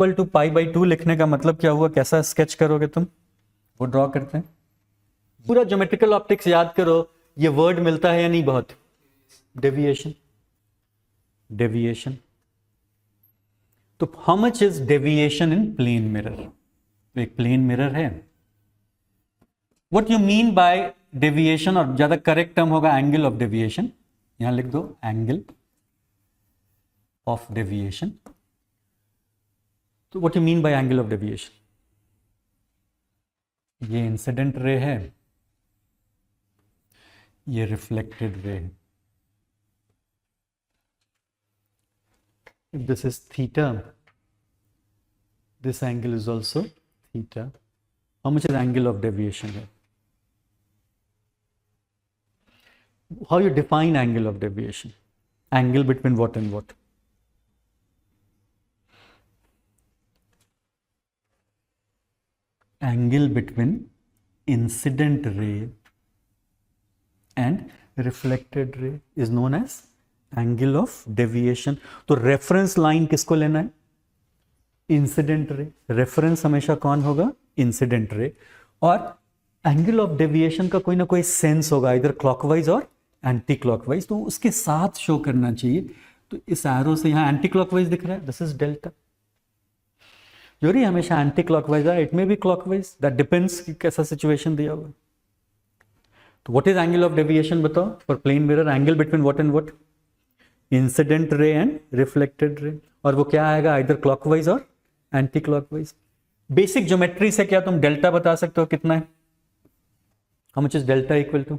Equal to π/2 लिखने का मतलब क्या हुआ, कैसा स्केच करोगे तुम, वो ड्रॉ करते हैं। पूरा ज्योमेट्रिकल ऑप्टिक्स याद करो, ये वर्ड मिलता है या नहीं बहुत, डेविएशन। डेविएशन, तो how much is deviation in plane mirror. एक प्लेन मिरर है, what you mean by deviation, और ज्यादा करेक्ट टर्म होगा एंगल ऑफ डेविएशन। यहां लिख दो एंगल ऑफ डेविएशन। तो what you mean by angle of deviation, ये इंसिडेंट रे है, ये रिफ्लेक्टेड रे है। If this is theta, this angle is also theta. How much is angle of deviation here? How you define angle of deviation? Angle between what and what? Angle between incident ray and reflected ray is known as angle of deviation. तो reference line किसको लेना है, incident ray. Reference हमेशा कौन होगा, incident ray. और angle of deviation का कोई ना कोई सेंस होगा, इधर क्लॉकवाइज और एंटी क्लॉकवाइज, तो उसके साथ शो करना चाहिए। तो इस एरो से यहाँ एंटी क्लॉकवाइज दिख रहा है, दिस इज डेल्टा। जो रही हमेशा एंटी क्लॉकवाइज है, it may be clockwise, that depends कि कैसा सिचुएशन दिया हुआ। तो what is angle of deviation बताओ for plane mirror, angle between what and what, incident ray and reflected ray. और वो क्या आएगा, इधर क्लॉकवाइज और एंटी क्लॉकवाइज। बेसिक ज्योमेट्री से क्या तुम डेल्टा बता सकते हो कितना है, how much is delta equal to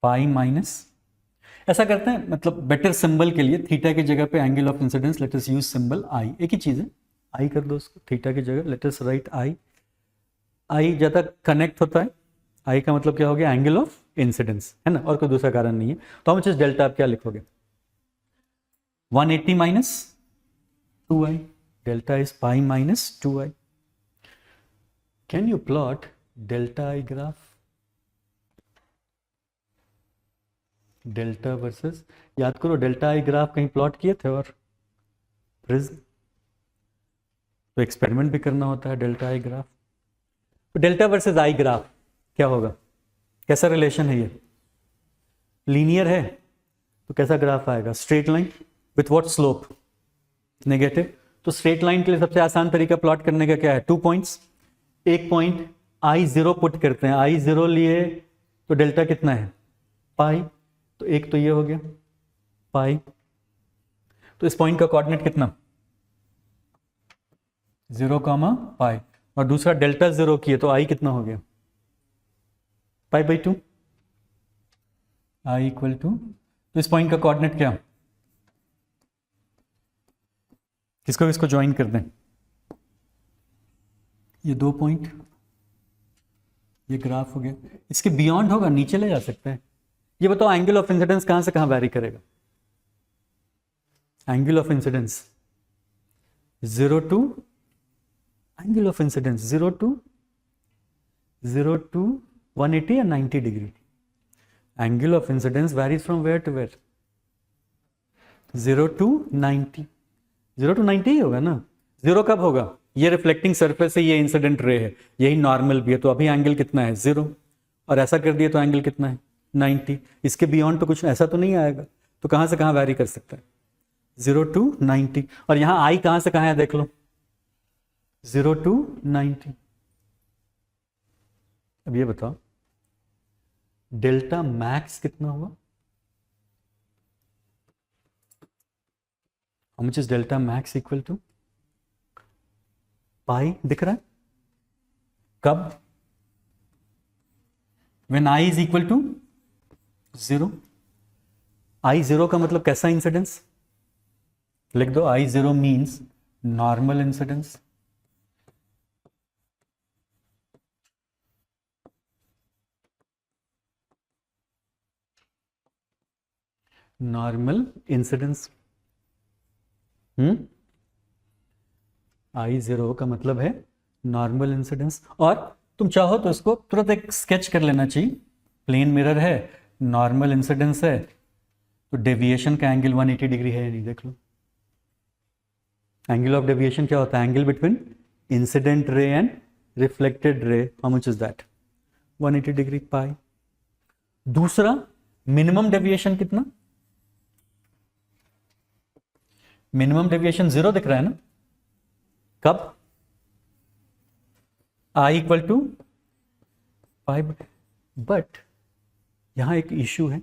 pi minus, ऐसा करते हैं मतलब बेटर सिंबल के लिए, थीटा की जगह पे angle of incidence let us use symbol I. एक ही चीज है, आई कर दो उसको, थीटा की जगह लेट अस राइट आई। आई ज्यादा कनेक्ट होता है, आई का मतलब क्या हो गया, एंगल ऑफ इंसिडेंस, है ना, और कोई दूसरा कारण नहीं है। तो हम डेल्टा आप क्या लिखोगे, 180 minus 2i, delta is pi minus 2i। Can you plot delta I graph, delta versus, याद करो डेल्टा आई ग्राफ कहीं प्लॉट किए थे और प्रिज्म, तो एक्सपेरिमेंट भी करना होता है डेल्टा आई ग्राफ। तो डेल्टा वर्सेस आई ग्राफ क्या होगा, कैसा रिलेशन है, ये लीनियर है, तो कैसा ग्राफ आएगा, straight line with what slope, negative. तो स्ट्रेट लाइन के लिए सबसे आसान तरीका प्लॉट करने का क्या है, 2 पॉइंट्स, एक पॉइंट I0 पुट करते हैं, I0 लिए तो डेल्टा कितना है, पाई, तो एक तो ये हो गया पाई, तो इस पॉइंट का कोऑर्डिनेट कितना 0, पाई, और दूसरा डेल्टा 0 किए तो I कितना हो गया, π/2, I इक्वल टू, तो इस पॉइंट का कोऑर्डिनेट क्या, किसको किसको ज्वाइन कर दें, ये 2 पॉइंट, ये ग्राफ हो गया। इसके बियॉन्ड होगा, नीचे ले जा सकते हैं। ये बताओ एंगल ऑफ इंसिडेंस कहां से कहां वैरी करेगा, angle of incidence 0 to, angle of incidence 0 to 180 या 90 degree. Angle of incidence varies from where to where, 0 to 90, 0 to 90 ही होगा ना। 0 कब होगा, ये रिफ्लेक्टिंग सरफेस है, ये इंसिडेंट रे है, यही नॉर्मल भी है, तो अभी एंगल कितना है 0, और ऐसा कर दिया तो एंगल कितना है 90। इसके बियॉन्ड तो कुछ ऐसा तो नहीं आएगा, तो कहां से कहां वैरी कर सकता है, 0 टू 90। और यहां आई कहां से कहां है देख लो, 0 टू 90। अब ये बताओ डेल्टा मैक्स कितना हुआ, how much is delta max equal to pi, दिख रहा है कब, when I is equal to 0। I 0 का मतलब कैसा इंसिडेंस, लिख दो I0 means normal incidence, normal incidence. I0 का मतलब है नॉर्मल इंसिडेंस। और तुम चाहो तो इसको तुरंत एक स्केच कर लेना चाहिए, प्लेन मिरर है, नॉर्मल इंसिडेंस है, तो डेविएशन का एंगल 180 डिग्री है या नहीं, देख लो। एंगल ऑफ डेविएशन क्या होता है? Angle between incident ray and reflected ray, how much is that? 180 degree pi. दूसरा, मिनिमम डेविएशन कितना? मिनिमम डेविएशन 0 दिख रहा है ना, कब? I equal to pi. But यहां एक इश्यू है।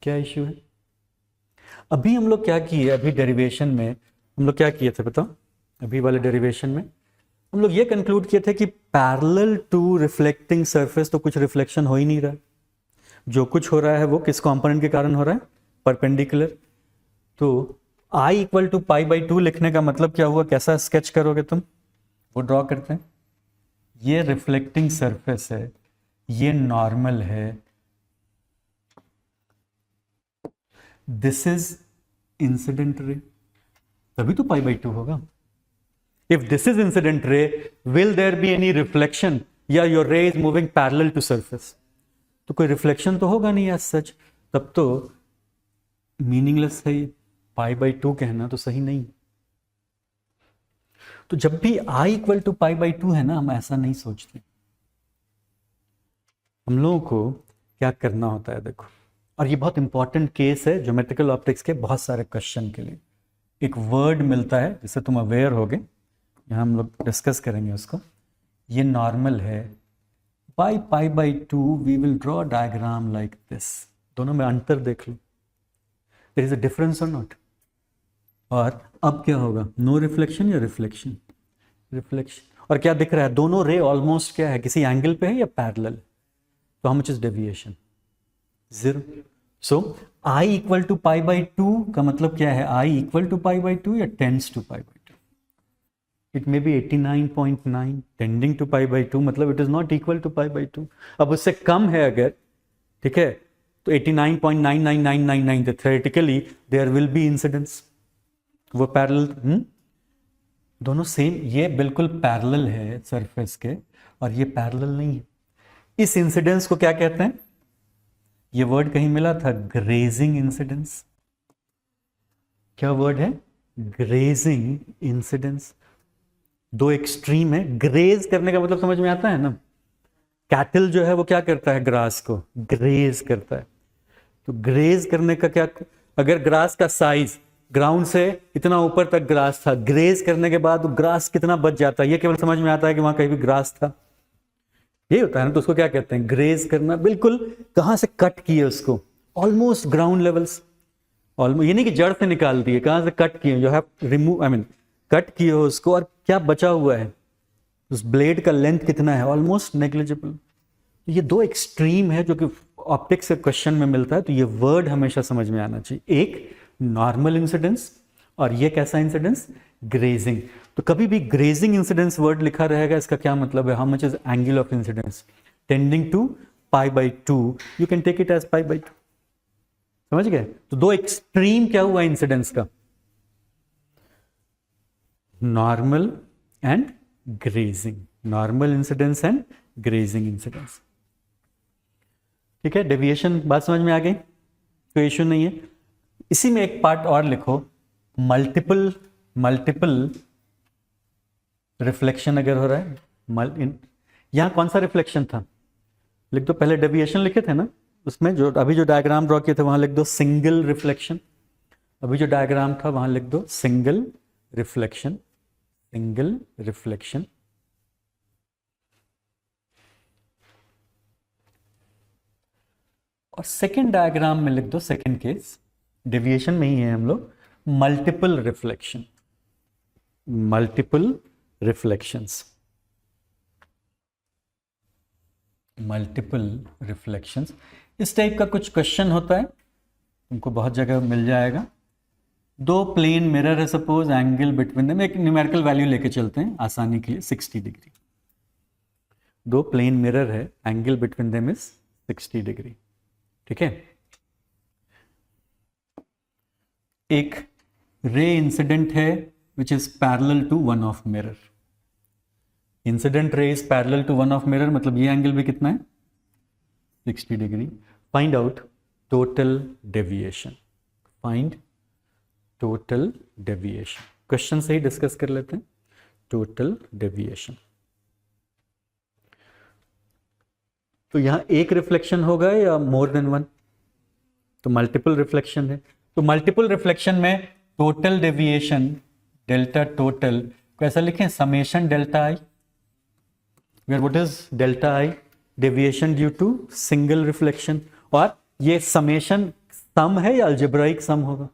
क्या इश्यू है? अभी हम लोग क्या किए, अभी डेरिवेशन में हम लोग क्या किए थे बताओ? अभी वाले डेरिवेशन में हम लोग ये कंक्लूड किए थे कि पैरेलल टू रिफ्लेक्टिंग सरफेस तो कुछ रिफ्लेक्शन हो ही नहीं रहा। जो कुछ हो रहा है वो किस कंपोनेंट के कारण हो रहा है? परपेंडिकुलर। तो I equal to pi by 2 लिखने का मतलब क्या हुआ? कैसा स्केच करोगे तुम? वो ड्रॉ करते हैं। ये रिफ्लेक्टिंग सरफेस है, ये नॉर्मल है, दिस इज इंसिडेंट रे, तभी तो पाई बाई 2 होगा। If this is incident ray, will there be any reflection, या your ray is moving parallel to surface? तो कोई रिफ्लेक्शन तो होगा नहीं एज सच, तब तो मीनिंगलेस है। पाई बाई 2 कहना तो सही नहीं। तो जब भी I equal to pi by 2 है ना, हम ऐसा नहीं सोचते। हम लोगों को क्या करना होता है देखो, और ये बहुत इंपॉर्टेंट केस है ज्योमेट्रिकल ऑप्टिक्स के बहुत सारे क्वेश्चन के लिए। एक वर्ड मिलता है जिससे तुम अवेयर होगे, यहाँ हम लोग डिस्कस करेंगे उसको। ये नॉर्मल है, by pi by 2 we will draw diagram like this. दोनों में अंतर देख लो, देयर इज अ डिफरेंस और नॉट? और अब क्या होगा? नो रिफ्लेक्शन या रिफ्लेक्शन? रिफ्लेक्शन। और क्या दिख रहा है? दोनों रे ऑलमोस्ट क्या है, किसी एंगल पे है या पैरेलल? तो how much is deviation? 0। So I equal to pi by 2 का मतलब क्या है? I equal to pi by 2 या tends to pi by 2? It may be 89.9 tending to pi by 2, मतलब it is not equal to pi by 2। अब उससे कम है अगर, ठीक है, तो 89.99999, theoretically there will be incidence. वो पैरेलल, दोनों सेम। ये बिल्कुल पैरेलल है सरफेस के, और ये पैरेलल नहीं है। इस इंसिडेंस को क्या कहते हैं? ये वर्ड कहीं मिला था, ग्रेजिंग इंसिडेंस। क्या वर्ड है? Grazing incidence. दो एक्सट्रीम है। ग्रेज करने का मतलब समझ में आता है ना? कैटल जो है वो क्या करता है? ग्रास को ग्रेज करता है। तो ग्रेज करने का क्या, अगर ग्रास का साइज ग्राउंड से इतना ऊपर तक ग्रास था, ग्रेज करने के बाद ग्रास कितना बच जाता है, ये केवल समझ में आता है कि वहां कहीं भी ग्रास था, ये होता है ना। तो उसको क्या कहते हैं? ग्रेज करना। बिल्कुल कहां से कट किए उसको? Almost ground levels. ऑलमोस्ट, ये नहीं कि जड़ से निकाल दिए, कहां से कट किए? जो है रिमूव, आई मीन कट किए हो उसको, और क्या बचा हुआ है? उस ब्लेड का लेंथ कितना है? Almost negligible. ये दो एक्सट्रीम है जो कि ऑप्टिक्स के क्वेश्चन में मिलता है। तो ये वर्ड हमेशा समझ में आना चाहिए। एक नॉर्मल इंसिडेंस, और ये कैसा इंसिडेंस? ग्रेजिंग। तो कभी भी ग्रेजिंग इंसिडेंस वर्ड लिखा रहेगा, इसका क्या मतलब है? How much is angle of incidence tending to pi by 2, you can take it as pi by 2। समझ गए? तो दो एक्सट्रीम क्या हुआ इंसिडेंस का? Normal and grazing. Normal incidence and grazing incidence. ठीक है, डेविएशन बात समझ में आ गई? कोई इश्यू नहीं है। इसी में एक पार्ट और लिखो, मल्टीपल रिफ्लेक्शन अगर हो रहा है। यहां कौन सा रिफ्लेक्शन था? लिख दो। पहले डेविएशन लिखे थे ना, उसमें जो अभी जो डायग्राम ड्रॉ किए थे वहां लिख दो सिंगल रिफ्लेक्शन। अभी जो डायग्राम था वहां लिख दो सिंगल रिफ्लेक्शन। Single reflection. और सेकेंड डायग्राम में लिख दो, सेकेंड केस डेविएशन में ही है हम लोग, multiple reflection. Multiple reflections. Multiple reflections. इस टाइप का कुछ क्वेश्चन होता है, तुमको बहुत जगह मिल जाएगा। दो प्लेन मिरर है सपोज, एंगल बिटवीन देम, एक न्यूमेरिकल वैल्यू लेके चलते हैं आसानी के लिए, 60 डिग्री। दो प्लेन मिरर है, angle between them is 60 degree. ठीक है। एक रे इंसिडेंट है which is parallel to one of mirror. Incident ray is parallel to one of mirror, मतलब ये एंगल भी कितना है? 60 degree. Find out total deviation. Find total deviation. Question से ही डिस्कस कर लेते हैं। टोटल डेविएशन, तो यहां एक रिफ्लेक्शन होगा या मोर देन वन? तो मल्टीपल रिफ्लेक्शन है। तो मल्टीपल रिफ्लेक्शन में टोटल डेविएशन डेल्टा टोटल को ऐसा लिखें, summation delta i, where what is delta i? Deviation due to single reflection. और ये समेशन सम है या अलजेब्राइक सम होगा?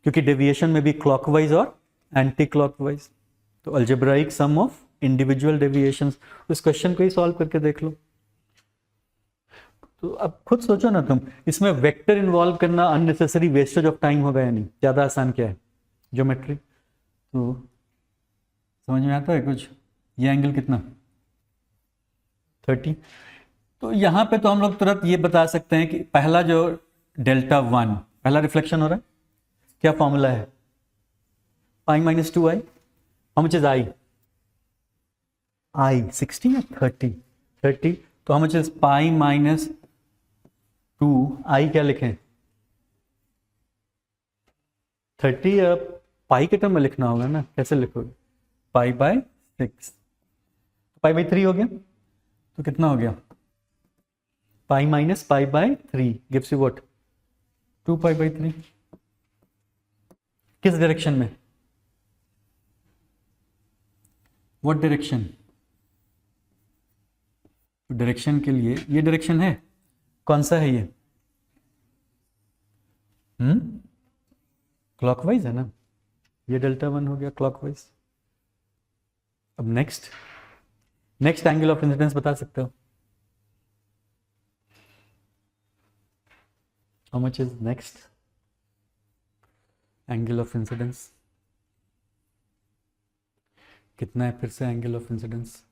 क्योंकि डेविएशन में भी क्लॉकवाइज और एंटी क्लॉकवाइज, तो algebraic sum of individual deviations. इस क्वेश्चन को ही सॉल्व करके देख लो। तो अब खुद सोचो ना तुम, इसमें वेक्टर इन्वॉल्व करना अननेसेसरी वेस्टेज ऑफ टाइम होगा या नहीं? ज़्यादा आसान क्या है? ज्योमेट्री। तो समझ में आता है कुछ? ये एंगल कितना? 30। तो यहाँ पे तो हम लोग तुरंत ये बता सकते हैं कि पहला जो डेल्टा 1 पहला रिफ्लेक्शन हो रहा है, क्या फॉर्मूला है? Pi minus 2i। How much is I? I 60 या 30? 30। तो how much is pi minus 2i? क्या लिखें? 30 या पाई के टर्म में लिखना होगा ना, कैसे लिखोगे? पाई बाय 6, पाई बाई 3 हो गया। तो कितना हो गया? Pi minus pi by 3 gives you what? 2 pi by 3। किस डायरेक्शन में? What direction? डायरेक्शन के लिए ये डायरेक्शन है, कौन सा है ये? क्लॉकवाइज है ना, ये डेल्टा 1 हो गया क्लॉकवाइज। अब नेक्स्ट एंगल ऑफ इंसिडेंस बता सकते हो? How much is next angle of incidence? कितना है फिर से एंगल ऑफ इंसिडेंस?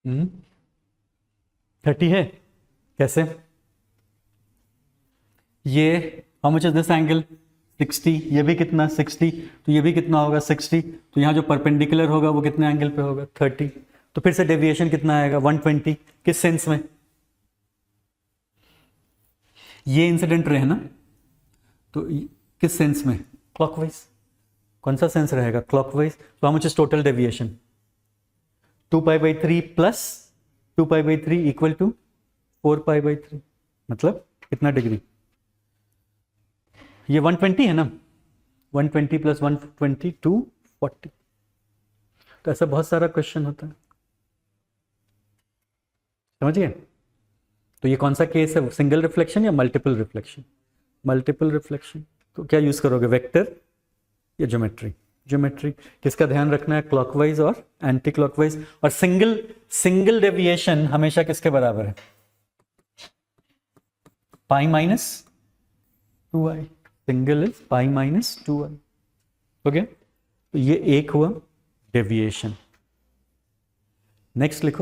हम्म 30 है। कैसे? ये how much is this angle? 60। ये भी कितना? 60। तो ये भी कितना होगा? 60। तो यहाँ जो परपेंडिकुलर होगा वो कितने एंगल पे होगा? 30। तो फिर से डेविएशन कितना आएगा? 120। किस सेंस में? ये इंसिडेंट रहे ना, तो किस सेंस में? क्लॉकवाइज। कौन सा सेंस रहेगा? क्लॉकवाइज। तो how much is total deviation? 2 pi by 3 plus 2 pi by 3 equal to 4 pi by 3, मतलब कितना डिग्री? ये 120 है ना, 120 प्लस 120 240। तो ऐसा बहुत सारा क्वेश्चन होता है, समझिए। तो ये कौन सा केस है? सिंगल रिफ्लेक्शन या मल्टीपल रिफ्लेक्शन? Multiple reflection. तो क्या यूज करोगे, वेक्टर या ज्योमेट्री? ज्योमेट्री। किसका ध्यान रखना है? क्लॉकवाइज और एंटी क्लॉकवाइज। और सिंगल डेविएशन हमेशा किसके बराबर है? Pi minus 2i। Single is pi minus 2i। Okay, तो ये एक हुआ डेविएशन। नेक्स्ट लिखो।